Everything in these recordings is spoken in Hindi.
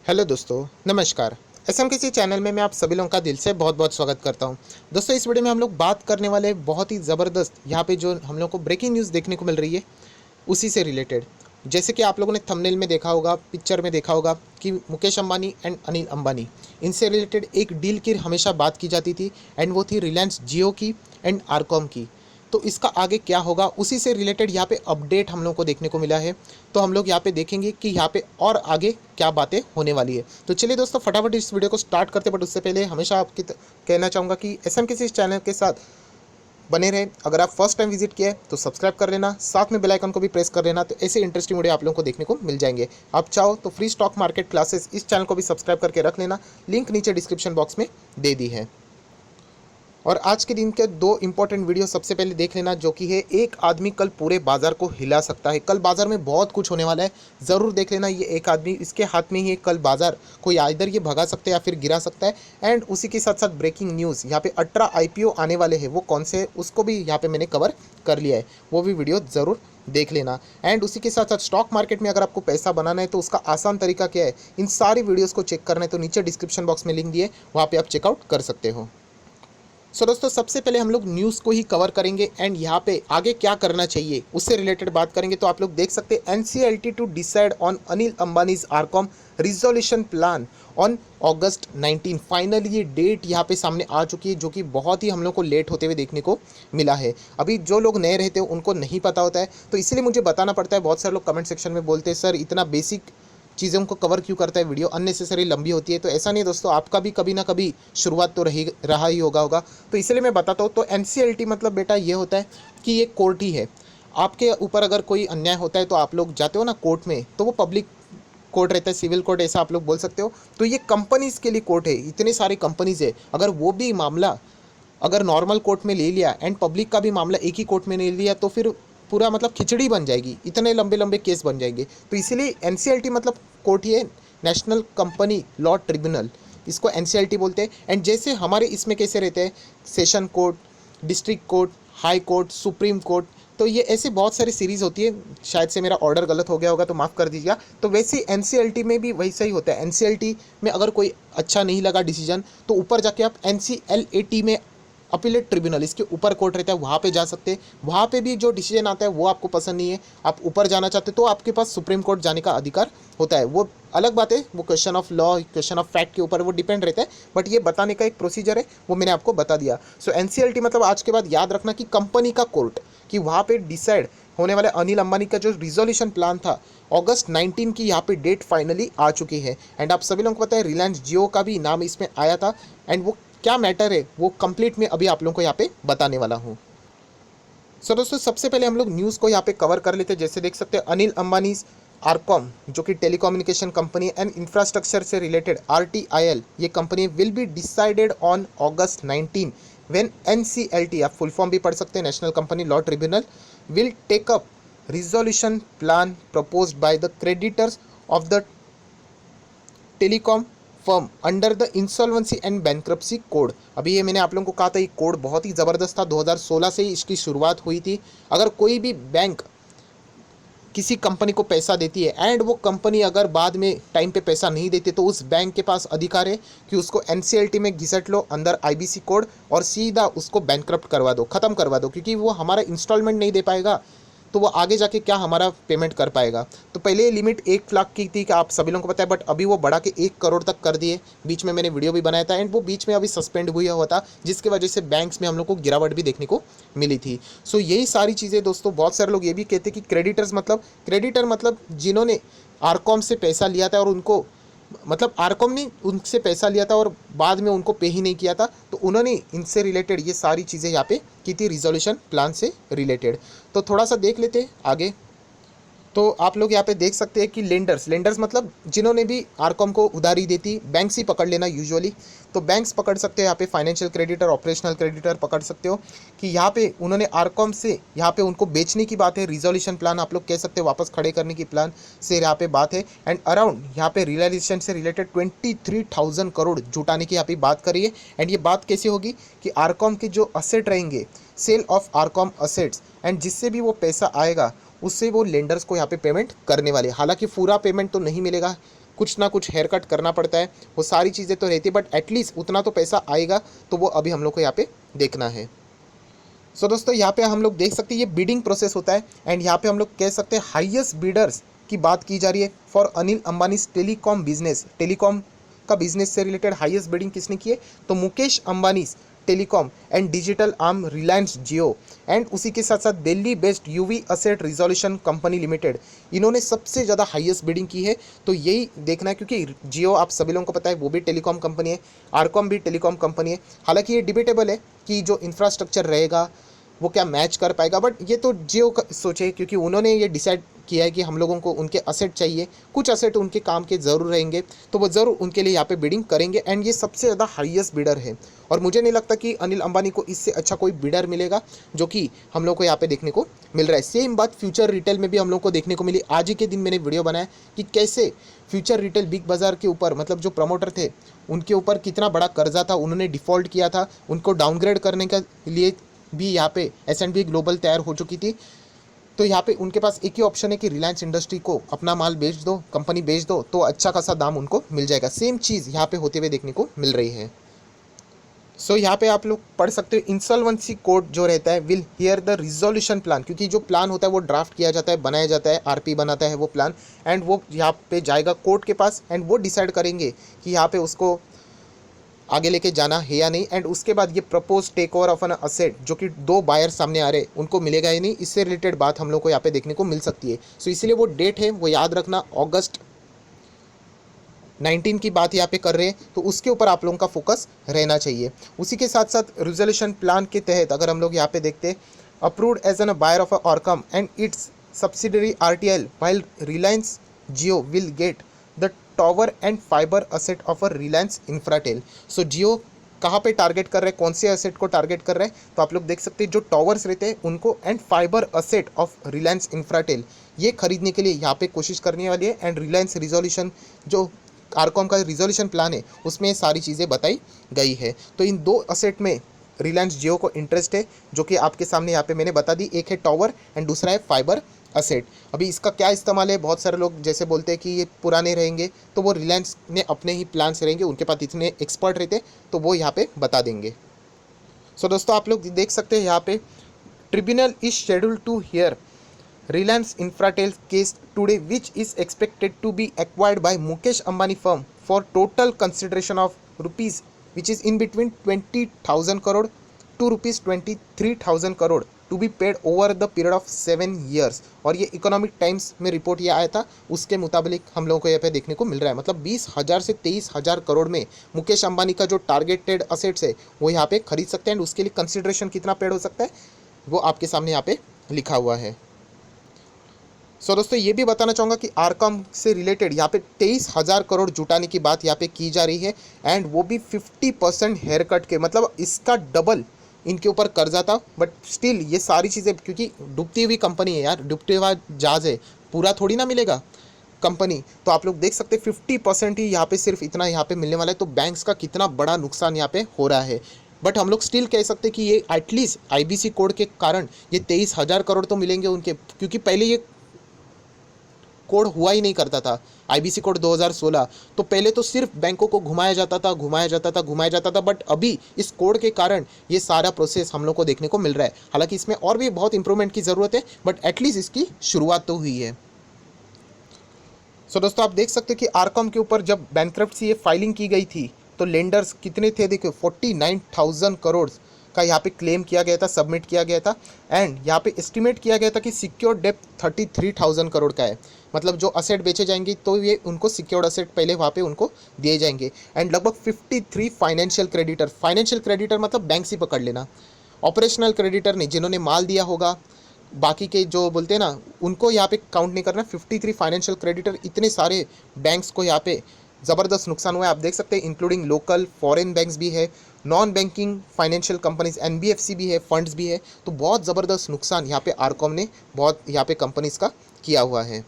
हेलो दोस्तों, नमस्कार। एसएमकेसी चैनल में मैं आप सभी लोगों का दिल से बहुत बहुत स्वागत करता हूं। दोस्तों, इस वीडियो में हम लोग बात करने वाले हैं बहुत ही ज़बरदस्त यहाँ पे जो हम लोग को ब्रेकिंग न्यूज़ देखने को मिल रही है उसी से रिलेटेड। जैसे कि आप लोगों ने थंबनेल में देखा होगा, पिक्चर में देखा होगा कि मुकेश अंबानी एंड अनिल अंबानी, इनसे रिलेटेड एक डील की हमेशा बात की जाती थी एंड वो थी रिलायंस जियो की एंड आरकॉम की। तो इसका आगे क्या होगा, उसी से रिलेटेड यहाँ पे अपडेट हम लोग को देखने को मिला है। तो हम लोग यहाँ पे देखेंगे कि यहाँ पे और आगे क्या बातें होने वाली है। तो चलिए दोस्तों, फटाफट इस वीडियो को स्टार्ट करते, बट उससे पहले हमेशा आपकी कहना चाहूँगा कि एसएमकेसी इस चैनल के साथ बने रहे। अगर आप फर्स्ट टाइम विजिट किए तो सब्सक्राइब कर लेना, साथ में बेल आइकन को भी प्रेस कर लेना, तो ऐसे इंटरेस्टिंग वीडियो आप लोगों को देखने को मिल जाएंगे। आप चाहो तो फ्री स्टॉक मार्केट क्लासेस इस चैनल को भी सब्सक्राइब करके रख लेना, लिंक नीचे डिस्क्रिप्शन बॉक्स में दे दी है। और आज के दिन के दो इंपॉर्टेंट वीडियो सबसे पहले देख लेना, जो कि है एक आदमी कल पूरे बाजार को हिला सकता है। कल बाजार में बहुत कुछ होने वाला है, ज़रूर देख लेना। ये एक आदमी, इसके हाथ में ही है कल बाजार को इधर ये भगा सकता है या फिर गिरा सकता है। एंड उसी के साथ साथ ब्रेकिंग न्यूज़, यहाँ पे 18 आईपीओ आने वाले हैं, वो कौन से उसको भी यहाँ पे मैंने कवर कर लिया है, वो भी वीडियो ज़रूर देख लेना। एंड उसी के साथ साथ स्टॉक मार्केट में अगर आपको पैसा बनाना है तो उसका आसान तरीका क्या है, इन सारी वीडियोज़ को चेक करना है तो नीचे डिस्क्रिप्शन बॉक्स में लिंक दिए, वहाँ पर आप चेकआउट कर सकते हो। सो दोस्तों, सबसे पहले हम लोग न्यूज़ को ही कवर करेंगे एंड यहाँ पे आगे क्या करना चाहिए उससे रिलेटेड बात करेंगे। तो आप लोग देख सकते हैं, NCLT to decide on Anil Ambani's RCom resolution plan on August 19। Finally ये डेट यहाँ पे सामने आ चुकी है, जो कि बहुत ही हम लोग को लेट होते हुए देखने को मिला है। अभी जो लोग नए रहते हैं उनको नहीं पता होता है, तो इसलिए मुझे बताना पड़ता है। बहुत सारे लोग कमेंट सेक्शन में बोलते हैं, सर इतना बेसिक चीज़ों को कवर क्यों करता है, वीडियो अननेसेसरी लंबी होती है। तो ऐसा नहीं है दोस्तों, आपका भी कभी ना कभी शुरुआत तो रहा ही होगा। तो इसलिए मैं बताता हूँ। तो एनसीएलटी मतलब बेटा ये होता है कि ये कोर्ट ही है। आपके ऊपर अगर कोई अन्याय होता है तो आप लोग जाते हो ना कोर्ट में, तो वो पब्लिक कोर्ट रहता है, सिविल कोर्ट ऐसा आप लोग बोल सकते हो। तो ये कंपनीज़ के लिए कोर्ट है, इतने सारी कंपनीज़ है। अगर वो भी मामला अगर नॉर्मल कोर्ट में ले लिया एंड पब्लिक का भी मामला एक ही कोर्ट में ले लिया, तो फिर पूरा मतलब खिचड़ी बन जाएगी, इतने लंबे लंबे केस बन जाएंगे। तो इसीलिए एनसीएलटी मतलब कोर्ट ही है, नेशनल कंपनी लॉ ट्रिब्यूनल, इसको एनसीएलटी बोलते हैं। एंड जैसे हमारे इसमें कैसे रहते हैं, session court, district court, high court, supreme court, तो ये ऐसे बहुत सारी सीरीज़ होती है। शायद से मेरा ऑर्डर गलत हो गया होगा तो माफ़ कर दीजिएगा। तो वैसे एनसीएलटी में भी वैसा ही होता है। एनसीएलटी में अगर कोई अच्छा नहीं लगा डिसीजन, तो ऊपर जाके आप एनसीएलएटी में, अपीलेट ट्रिब्यूनल, इसके ऊपर कोर्ट रहता है, वहाँ पे जा सकते हैं। वहाँ पे भी जो डिसीजन आता है वो आपको पसंद नहीं है, आप ऊपर जाना चाहते तो आपके पास सुप्रीम कोर्ट जाने का अधिकार होता है। वो अलग बात है, वो question of law, question of fact के ऊपर वो डिपेंड रहता है। बट ये बताने का एक प्रोसीजर है, वो मैंने आपको बता दिया। सो एनसीएलटी मतलब आज के बाद याद रखना कि कंपनी का कोर्ट, कि वहाँ पे डिसाइड होने वाले अनिल अंबानी का जो रिजोल्यूशन प्लान था, अगस्त 19 की यहाँ पे डेट फाइनली आ चुकी है। एंड आप सभी लोगों को पता है, रिलायंस जियो का भी नाम इसमें आया था। एंड वो क्या मैटर है वो कंप्लीट में अभी आप लोगों को यहाँ पे बताने वाला हूँ। सो दोस्तों, सबसे पहले हम लोग न्यूज़ को यहाँ पे कवर कर लेते हैं। जैसे देख सकते हैं, अनिल अंबानी आरकॉम, जो कि टेलीकम्युनिकेशन कंपनी एंड इंफ्रास्ट्रक्चर से रिलेटेड आरटीआईएल, ये company will be decided on August 19 when NCLT, आप फुल फॉर्म भी पढ़ सकते हैं, national company law tribunal, will take up resolution plan proposed by the creditors of the telecom firm under the insolvency and bankruptcy code. अभी ये मैंने आप लोगों को कहा था, ये कोड बहुत ही ज़बरदस्त था, 2016 से ही इसकी शुरुआत हुई थी। अगर कोई भी बैंक किसी कंपनी को पैसा देती है एंड वो कंपनी अगर बाद में टाइम पे पैसा नहीं देती, तो उस बैंक के पास अधिकार है कि उसको एनसीएलटी में घिसट लो अंदर आईबीसी कोड और सीधा उसको बैंकक्रप्ट करवा दो, ख़त्म करवा दो। क्योंकि वो हमारा इंस्टॉलमेंट नहीं दे पाएगा तो वो आगे जाके क्या हमारा पेमेंट कर पाएगा। तो पहले ये लिमिट 1 लाख की थी, कि आप सभी लोगों को पता है, बट अभी वो बढ़ा के 1 करोड़ तक कर दिए। बीच में मैंने वीडियो भी बनाया था एंड वो बीच में अभी सस्पेंड हुआ हुआ था, जिसकी वजह से बैंक्स में हम लोग को गिरावट भी देखने को मिली थी। सो यही सारी चीज़ें दोस्तों, बहुत सारे लोग ये भी कहते हैं कि क्रेडिटर मतलब जिन्होंने आरकॉम से पैसा लिया था और उनको, मतलब आरकॉम ने उनसे पैसा लिया था और बाद में उनको पे ही नहीं किया था, तो उन्होंने इनसे रिलेटेड ये सारी चीज़ें यहाँ पे की थी, रिजोल्यूशन प्लान से रिलेटेड। तो थोड़ा सा देख लेते हैं आगे। तो आप लोग यहाँ पे देख सकते हैं कि लेंडर्स मतलब जिन्होंने भी आरकॉम को उधारी देती, बैंक्स ही पकड़ लेना यूजुअली। तो बैंक्स पकड़ सकते हैं यहाँ पे, फाइनेंशियल क्रेडिटर, ऑपरेशनल क्रेडिटर पकड़ सकते हो, कि यहाँ पे उन्होंने आरकॉम से यहाँ पे उनको बेचने की बात है। रिजोल्यूशन प्लान आप लोग कह सकते हो, वापस खड़े करने की प्लान से यहाँ पे बात है। एंड अराउंड यहाँ पे रियलाइजेशन से रिलेटेड 23,000 करोड़ जुटाने की यहाँ पे बात करी है। एंड ये बात कैसे होगी कि आरकॉम के जो असेट रहेंगे, sale of RCom assets, and जिससे भी वो पैसा आएगा उससे वो लेंडर्स को यहाँ पे पेमेंट करने वाले। हालांकि पूरा पेमेंट तो नहीं मिलेगा, कुछ ना कुछ हेयर कट करना पड़ता है, वो सारी चीज़ें तो रहती है, बट एटलीस्ट उतना तो पैसा आएगा, तो वो अभी हम लोग को यहाँ पे देखना है। सो दोस्तों यहाँ पे हम लोग देख सकते हैं ये बिडिंग प्रोसेस होता है, एंड यहाँ पे हम लोग कह सकते हैं हाईएस्ट बिडर्स की बात की जा रही है for Anil Ambani telecom business. Telecom का बिजनेस से रिलेटेड हाईएस्ट बिडिंग किसने की है, तो Mukesh Ambani telecom and digital arm Reliance Jio, and उसी के साथ साथ Delhi based UV asset resolution company limited, इन्होंने सबसे ज़्यादा हाईएस्ट बिडिंग की है। तो यही देखना है, क्योंकि जियो आप सभी लोगों को पता है वो भी टेलीकॉम कंपनी है, आरकॉम भी टेलीकॉम कंपनी है। हालांकि ये डिबेटेबल है कि जो इंफ्रास्ट्रक्चर रहेगा वो क्या मैच कर पाएगा, बट ये तो जियो का सोचे, क्योंकि उन्होंने ये डिसाइड किया है कि हम लोगों को उनके असेट चाहिए, कुछ असेट उनके काम के ज़रूर रहेंगे, तो वो ज़रूर उनके लिए यहाँ पे बिडिंग करेंगे, एंड ये सबसे ज़्यादा हाईएस्ट बिडर है। और मुझे नहीं लगता कि अनिल अंबानी को इससे अच्छा कोई बिडर मिलेगा, जो कि हम लोग को यहाँ पे देखने को मिल रहा है। सेम बात फ्यूचर रिटेल में भी हम लोग को देखने को मिली। आज ही के दिन मैंने वीडियो बनाया कि कैसे फ्यूचर रिटेल बिग बाज़ार के ऊपर, मतलब जो प्रमोटर थे उनके ऊपर कितना बड़ा कर्जा था, उन्होंने डिफ़ॉल्ट किया था, उनको डाउनग्रेड करने के लिए भी यहाँ पे S&P ग्लोबल तैयार हो चुकी थी। तो यहाँ पे उनके पास एक ही ऑप्शन है कि रिलायंस इंडस्ट्री को अपना माल बेच दो, कंपनी बेच दो, तो अच्छा खासा दाम उनको मिल जाएगा। सेम चीज़ यहाँ पे होते हुए देखने को मिल रही है। सो यहाँ पे आप लोग पढ़ सकते हो इंसॉल्वेंसी कोर्ट जो रहता है will hear the resolution plan, क्योंकि जो प्लान होता है वो ड्राफ्ट किया जाता है, बनाया जाता है, आरपी बनाता है वो प्लान, एंड वो यहाँ पे जाएगा कोर्ट के पास, एंड वो डिसाइड करेंगे कि यहाँ पे उसको आगे लेके जाना है या नहीं। एंड उसके बाद ये propose take over of an asset, जो कि दो बायर सामने आ रहे उनको मिलेगा या नहीं, इससे रिलेटेड बात हम लोग को यहाँ पे देखने को मिल सकती है। सो इसलिए वो डेट है वो याद रखना, अगस्त 19 की बात यहाँ पे कर रहे हैं, तो उसके ऊपर आप लोगों का फोकस रहना चाहिए। उसी के साथ साथ रिजोल्यूशन प्लान के तहत अगर हम लोग यहाँ पे देखते हैं, approved as an buyer of RCom and its subsidiary RTL while Reliance Jio will get the tower and fibre asset of a Reliance Infratel. So Jio कहाँ पे टारगेट कर रहे हैं, कौन से असेट को टारगेट कर रहे हैं, तो आप लोग देख सकते हैं जो टॉवर्स रहते हैं उनको, and fibre asset of Reliance Infratel, ये खरीदने के लिए यहाँ पे कोशिश करने वाली है। एंड रिलायंस रिजोल्यूशन जो आरकॉम का रिजोल्यूशन प्लान है उसमें सारी चीज़ें बताई गई है। तो इन दो असेट में रिलायंस जियो को इंटरेस्ट है, जो कि आपके सामने यहाँ पे मैंने बता दी। एक है टॉवर एंड दूसरा है फाइबर असेट। अभी इसका क्या इस्तेमाल है, बहुत सारे लोग जैसे बोलते हैं कि ये पुराने रहेंगे, तो वो रिलायंस ने अपने ही प्लान्स रहेंगे, उनके पास इतने एक्सपर्ट रहते तो वो यहाँ पे बता देंगे। सो दोस्तों आप लोग देख सकते हैं यहाँ पे tribunal is scheduled to hear Reliance Infratel case today, which is expected to be acquired by Mukesh Ambani firm for total consideration of rupees, which is in between 20,000 crore to rupees 23,000 crore to be paid over the period of 7 years। और ये इकोनॉमिक टाइम्स में रिपोर्ट ये आया था, उसके मुताबिक हम लोगों को यहाँ पे देखने को मिल रहा है। मतलब 20,000 से 23,000 करोड़ में मुकेश अंबानी का जो टारगेटेड असेट्स है वो यहाँ पे खरीद सकते हैं, एंड उसके लिए कंसिडरेशन कितना पेड हो सकता है वो आपके सामने यहाँ पे लिखा हुआ है। सो दोस्तों ये भी बताना चाहूँगा कि आरकॉम से रिलेटेड यहाँ पे 23,000 करोड़ जुटाने की बात यहाँ पे की जा रही है, एंड वो भी 50% हेयर कट के, मतलब इसका डबल इनके ऊपर कर्जा था। बट स्टिल ये सारी चीज़ें, क्योंकि डूबती हुई कंपनी है यार, डूबते हुआ जहाज है, पूरा थोड़ी ना मिलेगा कंपनी। तो आप लोग देख सकते हैं 50% ही यहाँ पे सिर्फ इतना यहाँ पे मिलने वाला है, तो बैंक्स का कितना बड़ा नुकसान यहाँ पे हो रहा है। बट हम लोग स्टिल कह सकते हैं कि ये एटलीस्ट IBC कोड के कारण ये 23,000 करोड़ तो मिलेंगे उनके, क्योंकि पहले ये कोड हुआ ही नहीं करता था। IBC कोड 2016, तो पहले तो सिर्फ बैंकों को घुमाया जाता था, बट अभी इस कोड के कारण ये सारा प्रोसेस हम लोग को देखने को मिल रहा है। हालांकि इसमें और भी बहुत इंप्रूवमेंट की ज़रूरत है, बट एटलीस्ट इसकी शुरुआत तो हुई है। सो दोस्तों आप देख सकते हैं कि आरकॉम के ऊपर जब बैंक्रप्सी ये फाइलिंग की गई थी, तो लेंडर्स कितने थे, देखो 49,000 करोड़ का यहाँ पे क्लेम किया गया था, सबमिट किया गया था। एंड यहाँ पे एस्टिमेट किया गया था कि सिक्योर्ड डेप्थ 33,000 करोड़ का है। मतलब जो असेट बेचे जाएंगे तो ये उनको सिक्योर्ड असेट पहले वहाँ पे उनको दिए जाएंगे। एंड लगभग 53 फाइनेंशियल क्रेडिटर मतलब बैंक से पकड़ लेना, ऑपरेशनल क्रेडिटर नहीं, जिन्होंने माल दिया होगा, बाकी के जो बोलते हैं ना उनको यहाँ पे काउंट नहीं करना। 53 फाइनेंशियल क्रेडिटर, इतने सारे बैंक्स को यहाँ पे ज़बरदस्त नुकसान हुआ है। आप देख सकते हैं इंक्लूडिंग लोकल फॉरेन बैंक्स भी है, non banking financial companies NBFC भी है, फंड्स भी है। तो बहुत ज़बरदस्त नुकसान यहाँ पे आरकॉम ने बहुत यहाँ पे कंपनीज का किया हुआ है।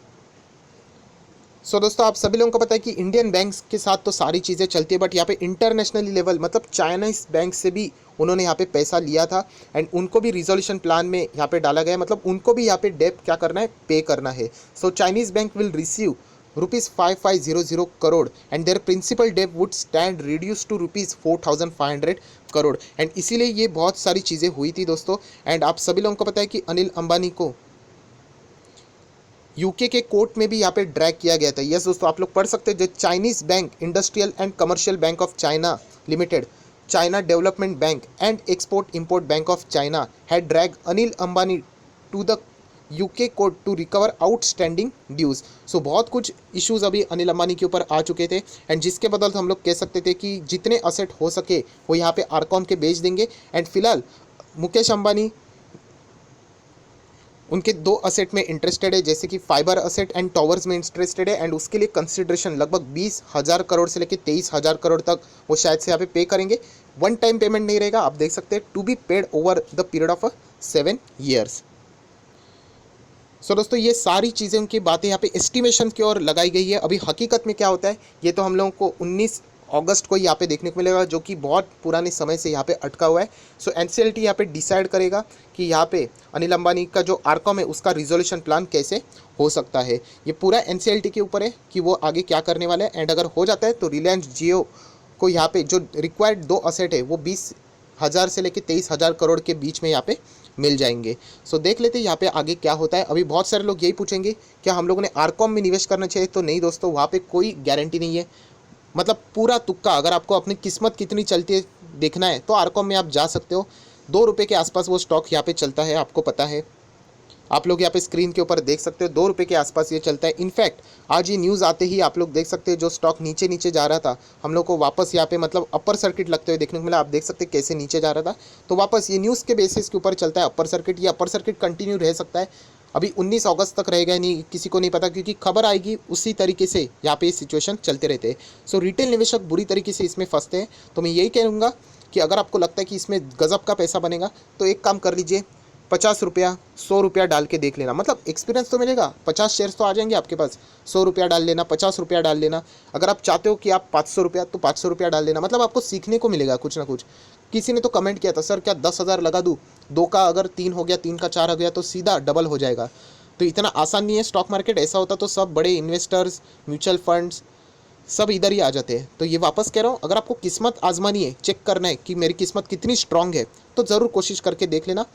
सो दोस्तों आप सभी लोगों को पता है कि इंडियन बैंक्स के साथ तो सारी चीज़ें चलती है, बट यहाँ पे इंटरनेशनली लेवल मतलब चाइनीज बैंक से भी उन्होंने यहाँ पे पैसा लिया था, एंड उनको भी रिजोल्यूशन प्लान में यहाँ पे डाला गया है। मतलब उनको भी यहाँ पे डेब्ट क्या करना है, पे करना है। So Chinese bank will receive ₹5500 crore and their principal debt would stand reduce to ₹4500 crore. And इसीलिए ये बहुत सारी चीज़ें हुई थी दोस्तों। एंड आप सभी लोगों को पता है कि अनिल अंबानी को यूके के कोर्ट में भी यहाँ पे ड्रैग किया गया था। यस दोस्तों, आप लोग पढ़ सकते हैं, जो Chinese bank Industrial and Commercial Bank of China Limited, China Development Bank and Export Import Bank of China had drag Anil Ambani to the UK court to recover outstanding dues. So बहुत कुछ इश्यूज अभी अनिल अंबानी के ऊपर आ चुके थे एंड जिसके बदल हम लोग कह सकते थे कि जितने असेट हो सके वो यहाँ पे आरकॉम के बेच देंगे। एंड फिलहाल मुकेश अंबानी उनके 2 असेट में इंटरेस्टेड है, जैसे कि फाइबर असेट एंड टॉवर्स में इंटरेस्टेड है। एंड उसके लिए कंसिडरेशन लगभग 20,000 करोड़ से लेकर 23,000 करोड़ तक वो शायद से यहाँ पे पे करेंगे। वन टाइम पेमेंट नहीं रहेगा, आप देख सकते हैं, to be paid over the period of 7 years. So दोस्तों, ये सारी चीज़ें उनकी बातें यहाँ पे एस्टिमेशन की ओर लगाई गई है। अभी हकीकत में क्या होता है ये तो हम लोगों को 19 अगस्त को यहाँ पे देखने को मिलेगा, जो कि बहुत पुराने समय से यहाँ पे अटका हुआ है। सो एनसीएलटी यहाँ पे डिसाइड करेगा कि यहाँ पे अनिल अंबानी का जो आरकॉम है उसका रिजोल्यूशन प्लान कैसे हो सकता है। ये पूरा एनसीएलटी के ऊपर है कि वो आगे क्या करने वाला है। एंड अगर हो जाता है तो रिलायंस जियो को यहाँ पे जो रिक्वायर्ड 2 असेट है वो 20,000 से लेकर 23,000 करोड़ के बीच में यहाँ पे मिल जाएंगे। सो देख लेते हैं यहाँ पे आगे क्या होता है। अभी बहुत सारे लोग यही पूछेंगे क्या हम लोगों ने आरकॉम में निवेश करना चाहिए, तो नहीं दोस्तों, वहाँ पे कोई गारंटी नहीं है। मतलब पूरा तुक्का, अगर आपको अपनी किस्मत कितनी चलती है देखना है तो आरकॉम में आप जा सकते हो। ₹2 के आसपास वो स्टॉक यहाँ पे चलता है, आपको पता है। आप लोग यहाँ पे स्क्रीन के ऊपर देख सकते हो, ₹2 के आसपास ये चलता है। इनफैक्ट आज ये न्यूज़ आते ही आप लोग देख सकते हैं जो स्टॉक नीचे नीचे जा रहा था, हम लोग को वापस यहाँ पे मतलब अपर सर्किट लगते हुए देखने को मिला। आप देख सकते हैं कैसे नीचे जा रहा था, तो वापस ये न्यूज़ के बेसिस के ऊपर चलता है अपर सर्किट। ये अपर सर्किट कंटिन्यू रह सकता है, अभी 19 अगस्त तक रहेगा नहीं, किसी को नहीं पता, क्योंकि खबर आएगी उसी तरीके से यहाँ पे सिचुएशन चलते रहते हैं। सो रिटेल निवेशक बुरी तरीके से इसमें फंसते हैं। तो मैं यही कहूँगा कि अगर आपको लगता है कि इसमें गजब का पैसा बनेगा तो एक काम कर लीजिए, ₹50 ₹100 डाल के देख लेना। मतलब एक्सपीरियंस तो मिलेगा, 50 शेयर्स तो आ जाएंगे आपके पास। ₹100 डाल लेना, ₹50 डाल लेना। अगर आप चाहते हो कि आप ₹500 तो ₹500 डाल लेना। मतलब आपको सीखने को मिलेगा कुछ ना कुछ। किसी ने तो कमेंट किया था, सर क्या 10,000 लगा दूँ, 2 का अगर 3 हो गया, 3 का 4 हो गया तो सीधा डबल हो जाएगा। तो इतना आसान नहीं है स्टॉक मार्केट। ऐसा होता तो सब बड़े इन्वेस्टर्स, म्यूचुअल फंड्स सब इधर ही आ जाते हैं। तो ये वापस कह रहा हूँ, अगर आपको किस्मत आजमानी है, चेक करना है कि मेरी किस्मत कितनी स्ट्रांग है, तो ज़रूर कोशिश करके देख लेना।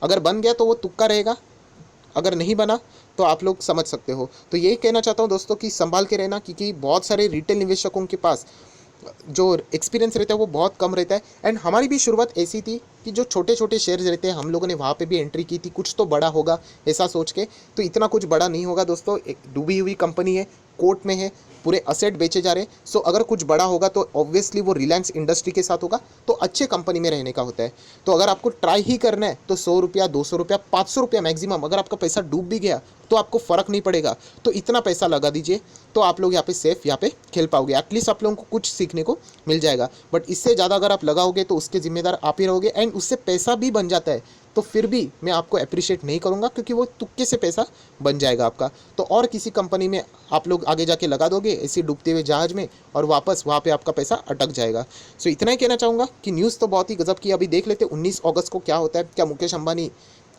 अगर बन गया तो वो तुक्का रहेगा, अगर नहीं बना तो आप लोग समझ सकते हो। तो यही कहना चाहता हूँ दोस्तों कि संभाल के रहना, क्योंकि बहुत सारे रिटेल निवेशकों के पास जो एक्सपीरियंस रहता है वो बहुत कम रहता है। एंड हमारी भी शुरुआत ऐसी थी कि जो छोटे छोटे शेयर्स रहते हैं हम लोगों ने वहाँ पे भी एंट्री की थी, कुछ तो बड़ा होगा ऐसा सोच के। तो इतना कुछ बड़ा नहीं होगा दोस्तों, एक डूबी हुई कंपनी है, कोर्ट में है, पूरे असेट बेचे जा रहे हैं। सो अगर कुछ बड़ा होगा तो ऑब्वियसली वो रिलायंस इंडस्ट्री के साथ होगा, तो अच्छे कंपनी में रहने का होता है। तो अगर आपको ट्राई ही करना है तो ₹100, ₹200, ₹500 मैक्सिमम, अगर आपका पैसा डूब भी गया तो आपको फ़र्क नहीं पड़ेगा। तो इतना पैसा लगा दीजिए, तो आप लोग यहाँ पे सेफ यहाँ पे खेल पाओगे। एटलीस्ट आप लोगों को कुछ सीखने को मिल जाएगा। बट इससे ज़्यादा अगर आप लगाओगे तो उसके जिम्मेदार आप ही रहोगे। एंड उससे पैसा भी बन जाता है तो फिर भी मैं आपको अप्रिशिएट नहीं करूँगा, क्योंकि वो तुक्के से पैसा बन जाएगा आपका। तो और किसी कंपनी में आप लोग आगे जाके लगा दोगे ऐसी डूबते हुए जहाज में, और वापस वहाँ पे आपका पैसा अटक जाएगा। सो इतना ही कहना चाहूँगा कि न्यूज़ तो बहुत ही गजब की। अभी देख लेते 19 अगस्त को क्या होता है। क्या मुकेश अंबानी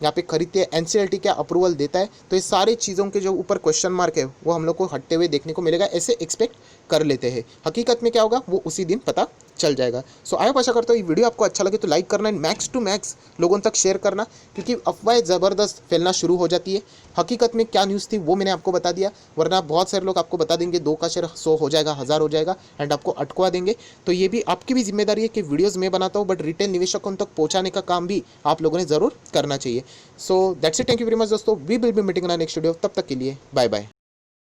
यहाँ पे खरीदते हैं, एनसीएलटी क्या अप्रूवल देता है, तो ये सारी चीज़ों के जो ऊपर क्वेश्चन मार्क है वो हम लोग को हटते हुए देखने को मिलेगा, ऐसे एक्सपेक्ट कर लेते हैं। हकीकत में क्या होगा वो उसी दिन पता चल जाएगा। सो आई होप, आशा करता हूँ ये वीडियो आपको अच्छा लगे तो लाइक करना, एंड मैक्स टू मैक्स लोगों तक शेयर करना, क्योंकि अफवाहें ज़बरदस्त फैलना शुरू हो जाती है। हकीकत में क्या न्यूज़ थी वो मैंने आपको बता दिया, वरना बहुत सारे लोग आपको बता देंगे 2 का शेयर 100 हो जाएगा, 1000 हो जाएगा, एंड आपको अटकवा देंगे। तो ये भी आपकी भी जिम्मेदारी है कि वीडियोज़ मैं बनाता हूँ बट रिटेल निवेशकों तक पहुँचाने का काम भी आप लोगों ने ज़रूर करना चाहिए। So that's it, thank you very much दोस्तों, we will be meeting in next video. तब तक के लिए बाय बाय।